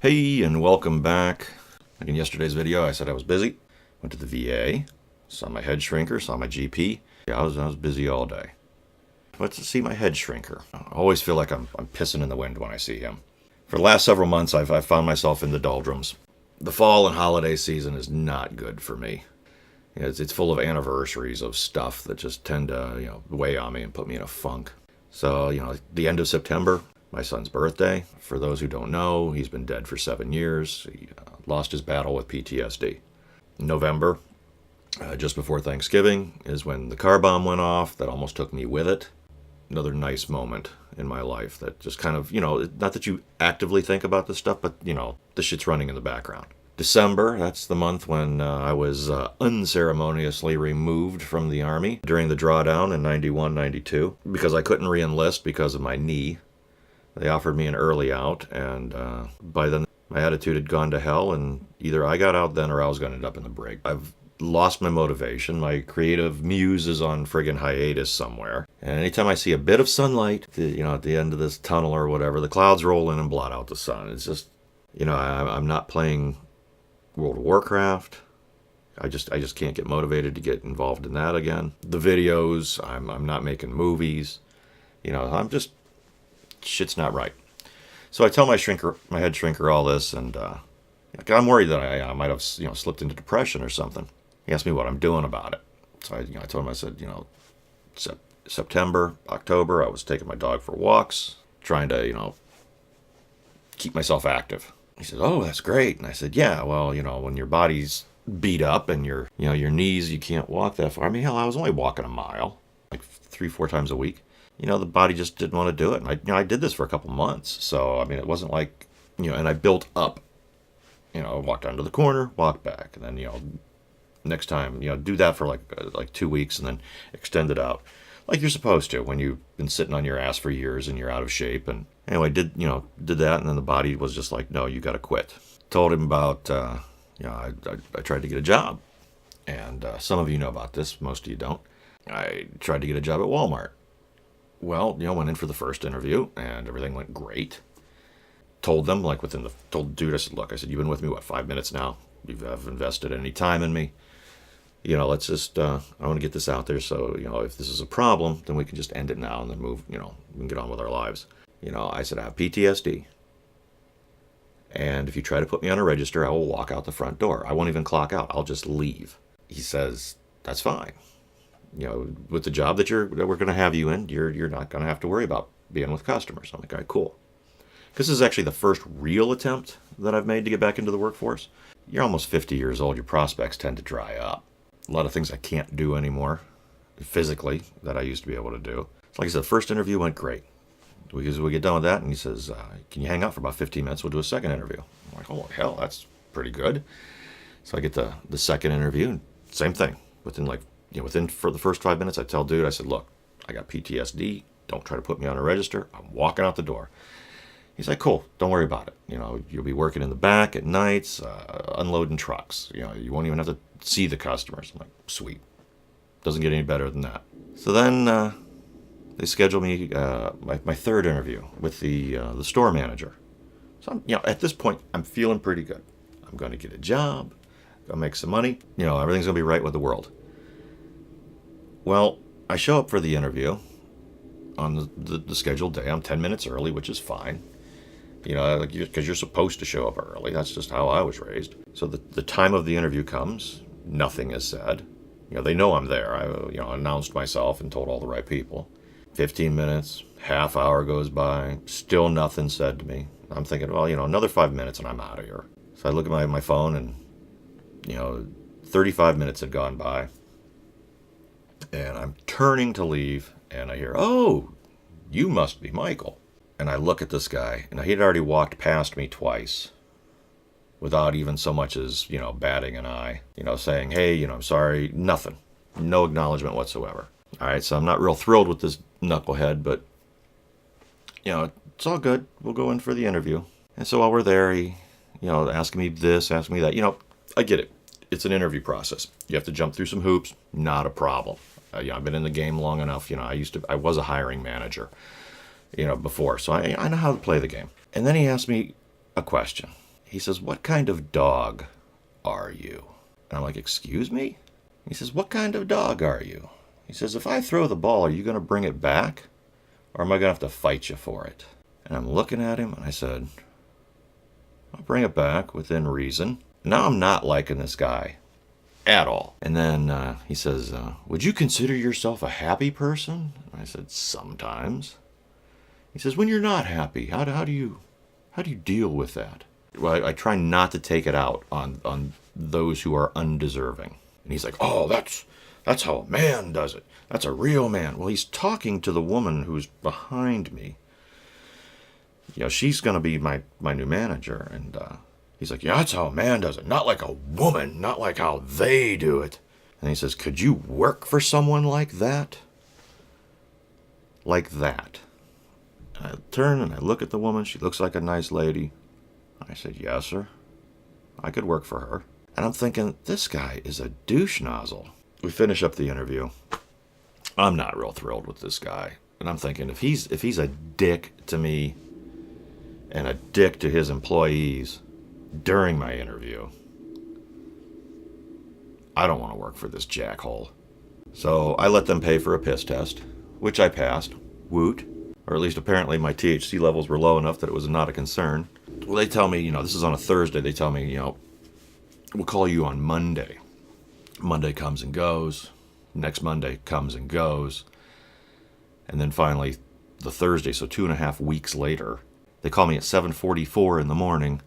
Hey, and welcome back. Like in yesterday's video, I said I was busy. Went to the VA, saw my head shrinker, saw my GP. Yeah, I was busy all day. Went to see my head shrinker. I always feel like I'm pissing in the wind when I see him. For the last several months, I've found myself in the doldrums. The fall and holiday season is not good for me. It's full of anniversaries of stuff that just tend to weigh on me and put me in a funk. So the end of September, my son's birthday. For those who don't know, he's been dead for 7 years. He lost his battle with PTSD. November, just before Thanksgiving, is when the car bomb went off. That almost took me with it. Another nice moment in my life that just kind of, not that you actively think about this stuff, but, the shit's running in the background. December, that's the month when I was unceremoniously removed from the Army during the drawdown in 91, 92, because I couldn't re-enlist because of my knee. They offered me an early out, and by then my attitude had gone to hell, and either I got out then or I was going to end up in the brig. I've lost my motivation. My creative muse is on friggin' hiatus somewhere. And anytime I see a bit of sunlight, at the end of this tunnel or whatever, the clouds roll in and blot out the sun. It's just, I'm not playing World of Warcraft. I just can't get motivated to get involved in that again. The videos, I'm not making movies. Shit's not right. So I tell my head shrinker all this, and I'm worried that I might have slipped into depression or something. He asked me what I'm doing about it. So I told him, I said, September, October, I was taking my dog for walks, trying to, keep myself active. He said, oh, that's great. And I said, yeah, well, when your body's beat up and your knees, you can't walk that far. I mean, hell, I was only walking a mile, like 3-4 times a week. The body just didn't want to do it. And I did this for a couple months. So, I mean, it wasn't like, and I built up, walked down to the corner, walked back. And then, next time, do that for like 2 weeks and then extend it out. Like you're supposed to when you've been sitting on your ass for years and you're out of shape. And anyway, did that. And then the body was just like, no, you got to quit. Told him about, I tried to get a job. And some of you know about this. Most of you don't. I tried to get a job at Walmart. Well, went in for the first interview and everything went great. Told them, told the dude, I said, look, you've been with me, 5 minutes now? You have invested any time in me. Let's just, I want to get this out there. So, if this is a problem, then we can just end it now and then move, we can get on with our lives. I said, I have PTSD. And if you try to put me on a register, I will walk out the front door. I won't even clock out. I'll just leave. He says, that's fine. With the job that we're going to have you in, you're not going to have to worry about being with customers. I'm like, all right, cool. This is actually the first real attempt that I've made to get back into the workforce. You're almost 50 years old. Your prospects tend to dry up. A lot of things I can't do anymore physically that I used to be able to do. So like I said, the first interview went great. We get done with that, and he says, can you hang out for about 15 minutes? We'll do a second interview. I'm like, oh, hell, that's pretty good. So I get the second interview, and same thing. Within for the first 5 minutes, I tell dude, I said, look, I got PTSD. Don't try to put me on a register. I'm walking out the door. He's like, cool, don't worry about it. You'll be working in the back at nights, unloading trucks. You won't even have to see the customers. I'm like, sweet. Doesn't get any better than that. So then they schedule me my third interview with the store manager. So at this point, I'm feeling pretty good. I'm going to get a job, going to make some money. Everything's going to be right with the world. Well, I show up for the interview on the scheduled day. I'm 10 minutes early, which is fine. Because you're supposed to show up early. That's just how I was raised. So the time of the interview comes. Nothing is said. They know I'm there. I announced myself and told all the right people. 15 minutes, half hour goes by. Still nothing said to me. I'm thinking, well, another 5 minutes and I'm out of here. So I look at my phone and, 35 minutes had gone by. And I'm turning to leave, and I hear, oh, you must be Michael. And I look at this guy, and he'd already walked past me twice without even so much as, batting an eye, saying, hey, I'm sorry, nothing. No acknowledgement whatsoever. All right, so I'm not real thrilled with this knucklehead, but, it's all good. We'll go in for the interview. And so while we're there, he, asking me this, asking me that, I get it. It's an interview process. You have to jump through some hoops. Not a problem. I've been in the game long enough. I was a hiring manager, before. So I know how to play the game. And then he asked me a question. He says, "What kind of dog are you?" And I'm like, "Excuse me?" He says, "What kind of dog are you?" He says, "If I throw the ball, are you going to bring it back? Or am I going to have to fight you for it?" And I'm looking at him and I said, "I'll bring it back within reason." Now I'm not liking this guy at all. And then he says, "Would you consider yourself a happy person?" And I said, "Sometimes." He says, "When you're not happy, how do you deal with that?" Well, I try not to take it out on those who are undeserving. And he's like, "Oh, that's how a man does it. That's a real man." Well, he's talking to the woman who's behind me. She's going to be my new manager. And he's like, "Yeah, that's how a man does it. Not like a woman. Not like how they do it." And he says, "Could you work for someone like that?" Like that. And I turn and I look at the woman. She looks like a nice lady. I said, "Yes, sir. I could work for her." And I'm thinking, this guy is a douche nozzle. We finish up the interview. I'm not real thrilled with this guy. And I'm thinking, if he's a dick to me and a dick to his employees during my interview, I don't want to work for this jackhole. So I let them pay for a piss test, which I passed. Woot. Or at least apparently my THC levels were low enough that it was not a concern. Well, they tell me, this is on a Thursday. They tell me, we'll call you on Monday. Monday comes and goes. Next Monday comes and goes. And then finally, the Thursday, so 2.5 weeks later, they call me at 7:44 in the morning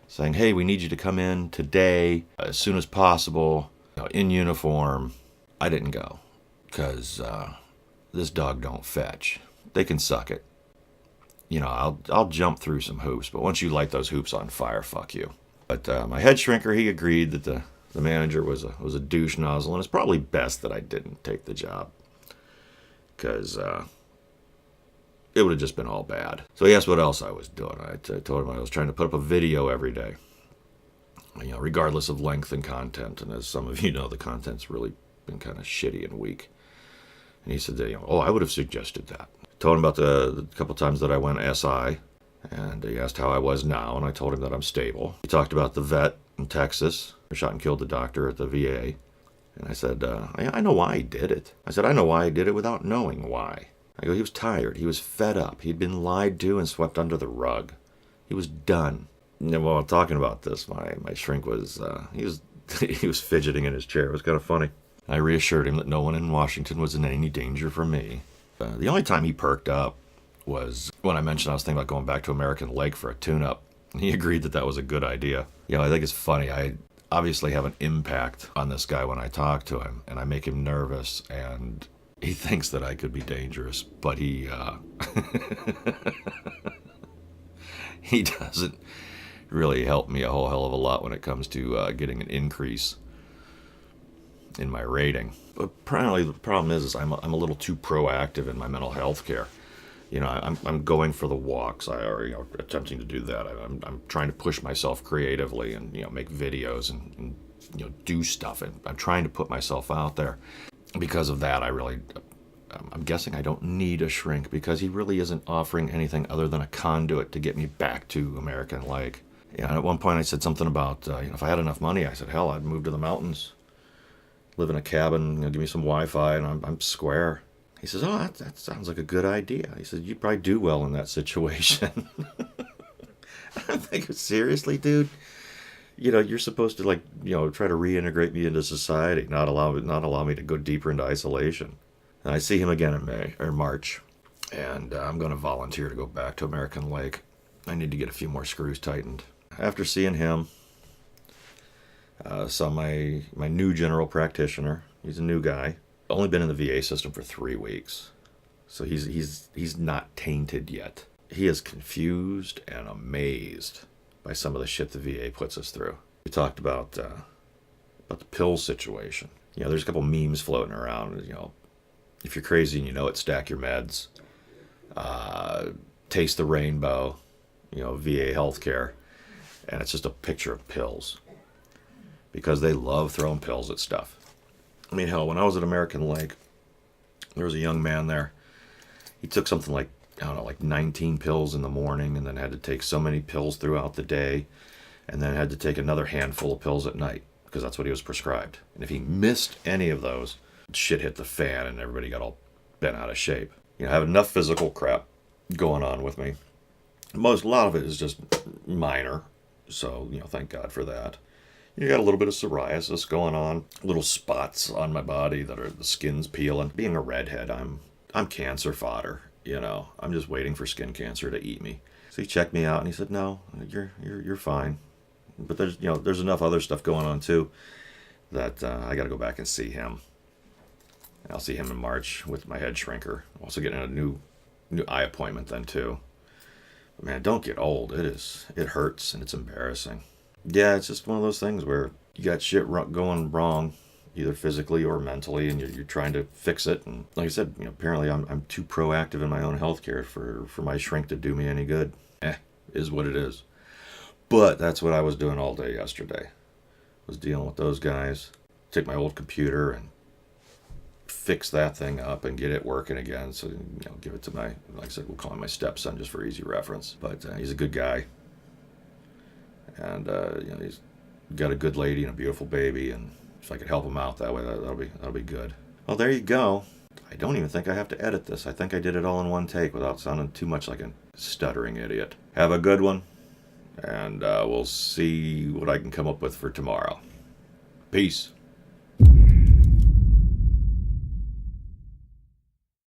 saying, "Hey, we need you to come in today as soon as possible, in uniform." I didn't go because this dog don't fetch. They can suck it. I'll jump through some hoops, but once you light those hoops on fire, fuck you. But my head shrinker, he agreed that the manager was a douche nozzle, and it's probably best that I didn't take the job because it would have just been all bad. So he asked what else I was doing. I told him I was trying to put up a video every day, regardless of length and content. And as some of you know, the content's really been kind of shitty and weak. And he said, "Oh, I would have suggested that." Told him about the couple times that I went SI, and he asked how I was now, and I told him that I'm stable. He talked about the vet in Texas who shot and killed the doctor at the VA, and I said, I know why he did it. I said, I know why he did it without knowing why. I go, he was tired, he was fed up, he'd been lied to and swept under the rug. He was done. And while I'm talking about this, my shrink was, he was fidgeting in his chair. It was kind of funny. I reassured him that no one in Washington was in any danger from me. The only time he perked up was when I mentioned I was thinking about going back to American Lake for a tune-up. He agreed that was a good idea. I think it's funny. I obviously have an impact on this guy when I talk to him, and I make him nervous, and he thinks that I could be dangerous, but he he doesn't really help me a whole hell of a lot when it comes to getting an increase in my rating. But apparently the problem is I'm a little too proactive in my mental health care. I'm going for the walks. I are attempting to do that. I'm trying to push myself creatively and make videos and do stuff. And I'm trying to put myself out there. Because of that, I'm guessing I don't need a shrink because he really isn't offering anything other than a conduit to get me back to American Lake. And at one point I said something about if I had enough money, I said, hell, I'd move to the mountains, live in a cabin, give me some Wi-Fi, and I'm square. He says, "Oh, that sounds like a good idea." He said, "You'd probably do well in that situation." I'm thinking, seriously, dude? You're supposed to try to reintegrate me into society, not allow me to go deeper into isolation. And I see him again in March, and I'm going to volunteer to go back to American Lake. I need to get a few more screws tightened. After seeing him, saw my new general practitioner. He's a new guy. Only been in the VA system for 3 weeks. So he's not tainted yet. He is confused and amazed by some of the shit the VA puts us through. We talked about the pill situation. There's a couple memes floating around. If you're crazy and you know it, stack your meds. Taste the rainbow. VA healthcare. And it's just a picture of pills. Because they love throwing pills at stuff. I mean, hell, when I was at American Lake, there was a young man there. He took something like 19 pills in the morning and then had to take so many pills throughout the day. and then had to take another handful of pills at night because that's what he was prescribed. And if he missed any of those, shit hit the fan and everybody got all bent out of shape. I have enough physical crap going on with me. A lot of it is just minor, so thank God for that. You got a little bit of psoriasis going on, little spots on my body that are the skin's peeling. Being a redhead, I'm cancer fodder. I'm just waiting for skin cancer to eat me. So he checked me out and he said, "No, you're fine." But there's enough other stuff going on too that I got to go back and see him. And I'll see him in March with my head shrinker. I'm also getting a new eye appointment then too. But man, don't get old. It hurts and it's embarrassing. Yeah, it's just one of those things where you got shit going wrong, either physically or mentally, and you're trying to fix it. And like I said, apparently I'm too proactive in my own healthcare for my shrink to do me any good. Is what it is. But that's what I was doing all day yesterday. Was dealing with those guys. Take my old computer and fix that thing up and get it working again. So give it to like I said, we'll call him my stepson just for easy reference. But he's a good guy, and he's got a good lady and a beautiful baby. And if I could help him out that way, that'll be good. Well, there you go. I don't even think I have to edit this. I think I did it all in one take without sounding too much like a stuttering idiot. Have a good one, and we'll see what I can come up with for tomorrow. Peace.